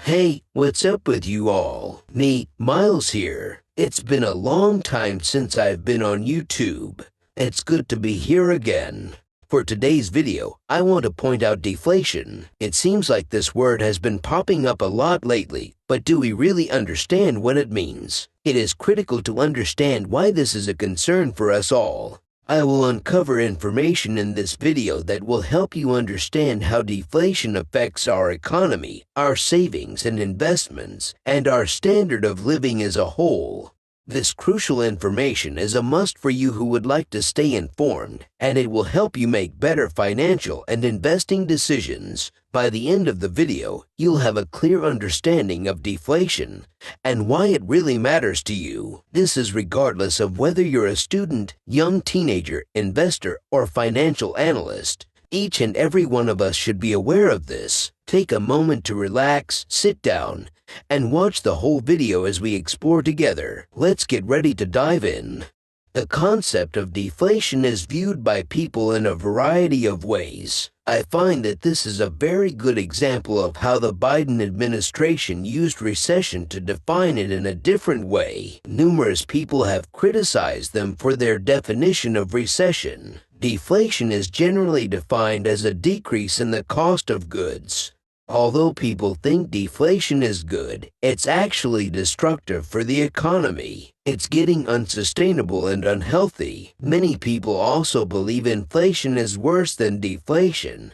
Hey, what's up with you all? Me, Miles here. It's been a long time since I've been on YouTube. It's good to be here again. For today's video, I want to point out deflation. It seems like this word has been popping up a lot lately, but do we really understand what it means? It is critical to understand why this is a concern for us all. I will uncover information in this video that will help you understand how deflation affects our economy, our savings and investments, and our standard of living as a whole. This crucial information is a must for you who would like to stay informed, and it will help you make better financial and investing decisions. By the end of the video, you'll have a clear understanding of deflation and why it really matters to you. This is regardless of whether you're a student, young teenager, investor, or financial analyst. Each and every one of us should be aware of this. Take a moment to relax, sit down, and watch the whole video as we explore together. Let's get ready to dive in. The concept of deflation is viewed by people in a variety of ways. I find that this is a very good example of how the Biden administration used recession to define it in a different way. Numerous people have criticized them for their definition of recession. Deflation is generally defined as a decrease in the cost of goods. Although people think deflation is good, it's actually destructive for the economy. It's getting unsustainable and unhealthy. Many people also believe inflation is worse than deflation,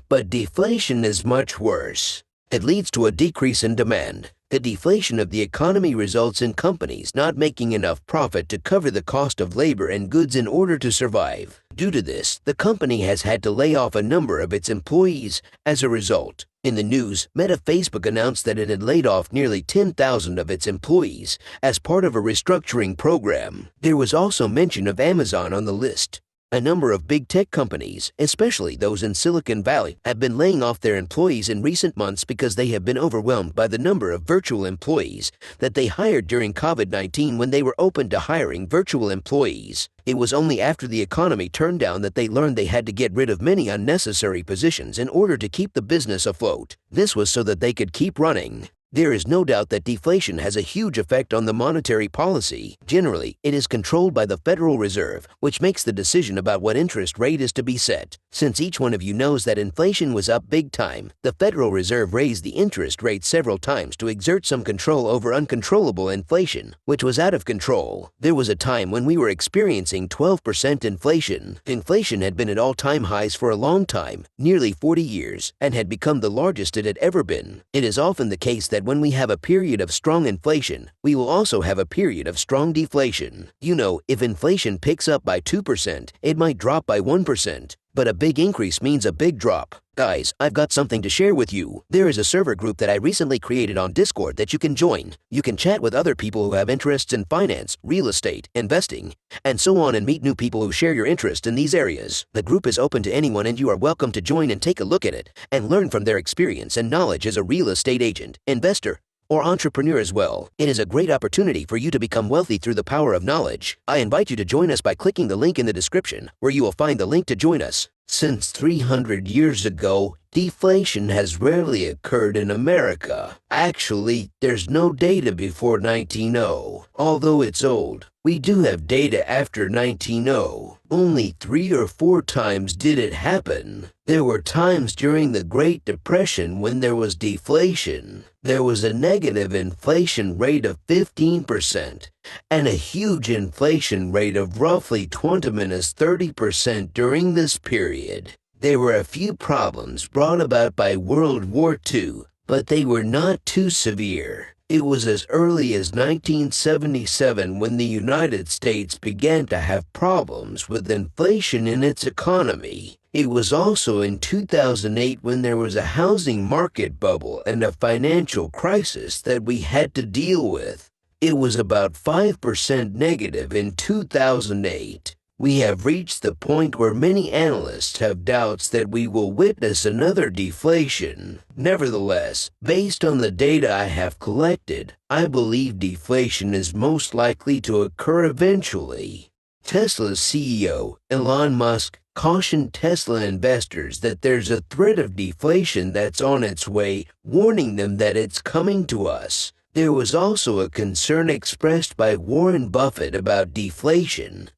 but deflation is much worse. It leads to a decrease in demand. The deflation of the economy results in companies not making enough profit to cover the cost of labor and goods in order to survive. Due to this, the company has had to lay off a number of its employees as a result. In the news, Facebook announced that it had laid off nearly 10,000 of its employees as part of a restructuring program. There was also mention of Amazon on the list. A number of big tech companies, especially those in Silicon Valley, have been laying off their employees in recent months because they have been overwhelmed by the number of virtual employees that they hired during COVID-19 when they were open to hiring virtual employees. It was only after the economy turned down that they learned they had to get rid of many unnecessary positions in order to keep the business afloat. This was so that they could keep running. There is no doubt that deflation has a huge effect on the monetary policy. Generally, it is controlled by the Federal Reserve, which makes the decision about what interest rate is to be set. Since each one of you knows that inflation was up big time, the Federal Reserve raised the interest rate several times to exert some control over uncontrollable inflation, which was out of control. There was a time when we were experiencing 12% inflation. Inflation had been at all-time highs for a long time, nearly 40 years, and had become the largest it had ever been. It is often the case that when we have a period of strong inflation, we will also have a period of strong deflation. You know, if inflation picks up by 2%, it might drop by 1%, but a big increase means a big drop. Guys, I've got something to share with you. There is a server group that I recently created on Discord that you can join. You can chat with other people who have interests in finance, real estate, investing, and so on, and meet new people who share your interest in these areas. The group is open to anyone, and you are welcome to join and take a look at it and learn from their experience and knowledge as a real estate agent, investor, or entrepreneur as well. It is a great opportunity for you to become wealthy through the power of knowledge. I invite you to join us by clicking the link in the description, where you will find the link to join us. Since 300 years ago, deflation has rarely occurred in America. Actually, there's no data before 1900. Although it's old, we do have data after 1900. Only 3 or 4 times did it happen. There were times during the Great Depression when there was deflation. There was a negative inflation rate of 15% and a huge inflation rate of roughly 20–30% during this period. There were a few problems brought about by World War II, but they were not too severe. It was as early as 1977 when the United States began to have problems with inflation in its economy. It was also in 2008 when there was a housing market bubble and a financial crisis that we had to deal with. It was about 5% negative in 2008. We have reached the point where many analysts have doubts that we will witness another deflation. Nevertheless, based on the data I have collected, I believe deflation is most likely to occur eventually. Tesla's CEO, Elon Musk, cautioned Tesla investors that there's a threat of deflation that's on its way, warning them that it's coming to us. There was also a concern expressed by Warren Buffett about deflation.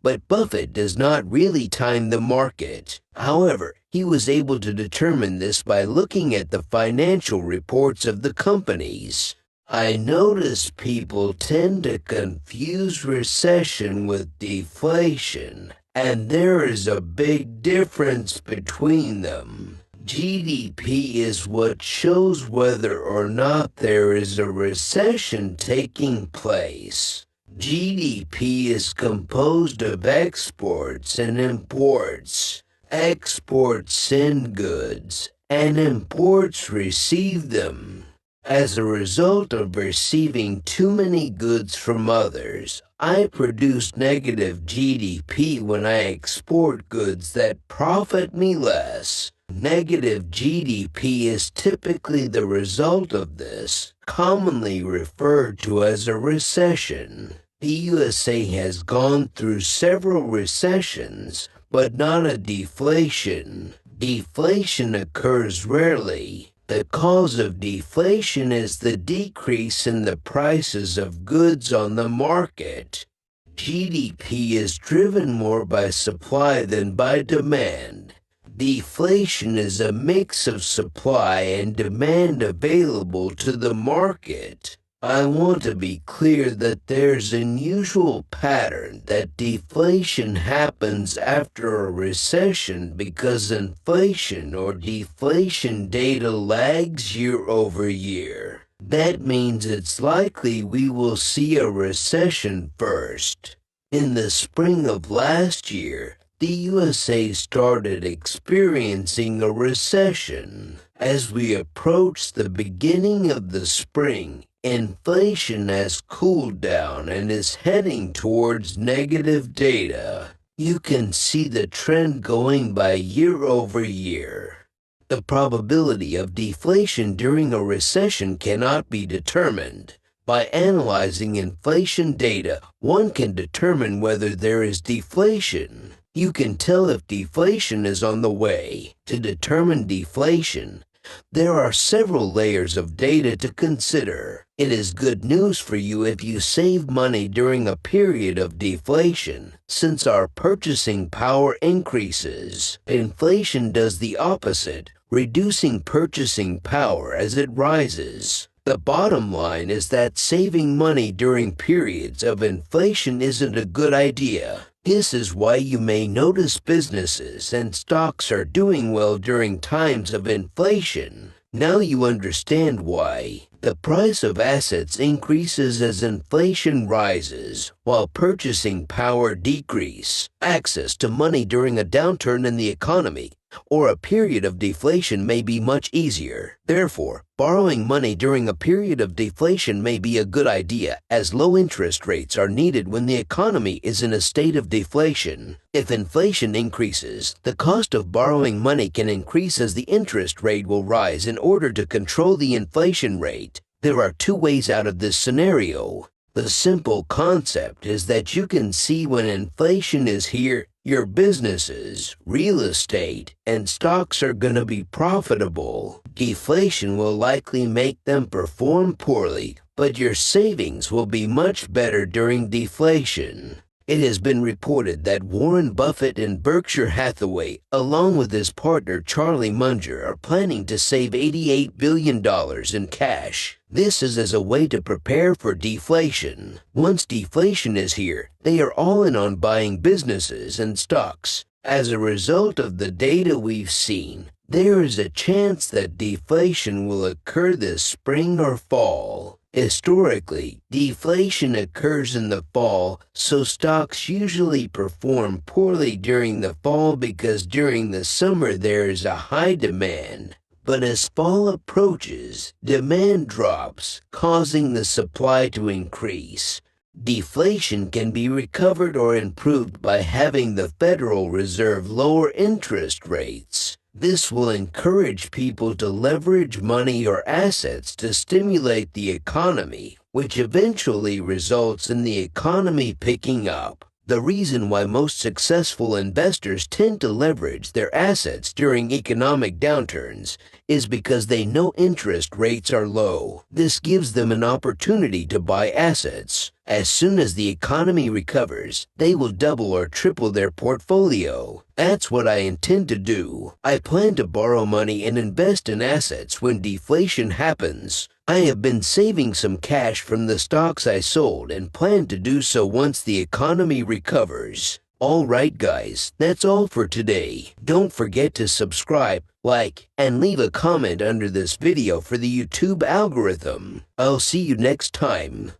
But Buffett does not really time the market. However, he was able to determine this by looking at the financial reports of the companies. I notice people tend to confuse recession with deflation, and there is a big difference between them. GDP is what shows whether or not there is a recession taking place. GDP is composed of exports and imports. Exports send goods, and imports receive them. As a result of receiving too many goods from others, I produce negative GDP when I export goods that profit me less. Negative GDP is typically the result of this, commonly referred to as a recession. The USA has gone through several recessions, but not a deflation. Deflation occurs rarely. The cause of deflation is the decrease in the prices of goods on the market. GDP is driven more by supply than by demand. Deflation is a mix of supply and demand available to the market. I want to be clear that there's an unusual pattern that deflation happens after a recession because inflation or deflation data lags year over year. That means it's likely we will see a recession first. In the spring of last year, the USA started experiencing a recession. As we approach the beginning of the spring, inflation has cooled down and is heading towards negative data. You can see the trend going by year over year. The probability of deflation during a recession cannot be determined. By analyzing inflation data, one can determine whether there is deflation. You can tell if deflation is on the way. To determine deflation, there are several layers of data to consider. It is good news for you if you save money during a period of deflation, since our purchasing power increases. Inflation does the opposite, reducing purchasing power as it rises. The bottom line is that saving money during periods of inflation isn't a good idea. This is why you may notice businesses and stocks are doing well during times of inflation. Now you understand why. The price of assets increases as inflation rises, while purchasing power decreases. Access to money during a downturn in the economy or a period of deflation may be much easier. Therefore, borrowing money during a period of deflation may be a good idea, as low interest rates are needed when the economy is in a state of deflation. If inflation increases, the cost of borrowing money can increase as the interest rate will rise in order to control the inflation rate. There are two ways out of this scenario. The simple concept is that you can see when inflation is here, your businesses, real estate, and stocks are going to be profitable. Deflation will likely make them perform poorly, but your savings will be much better during deflation. It has been reported that Warren Buffett and Berkshire Hathaway, along with his partner Charlie Munger, are planning to save $88 billion in cash. This is as a way to prepare for deflation. Once deflation is here, they are all in on buying businesses and stocks. As a result of the data we've seen, there is a chance that deflation will occur this spring or fall. Historically, deflation occurs in the fall, so stocks usually perform poorly during the fall because during the summer there is a high demand. But as fall approaches, demand drops, causing the supply to increase. Deflation can be recovered or improved by having the Federal Reserve lower interest rates. This will encourage people to leverage money or assets to stimulate the economy, which eventually results in the economy picking up. The reason why most successful investors tend to leverage their assets during economic downturns is because they know interest rates are low. This gives them an opportunity to buy assets. As soon as the economy recovers, they will double or triple their portfolio. That's what I intend to do. I plan to borrow money and invest in assets when deflation happens. I have been saving some cash from the stocks I sold and plan to do so once the economy recovers. Alright guys, that's all for today. Don't forget to subscribe, like, and leave a comment under this video for the YouTube algorithm. I'll see you next time.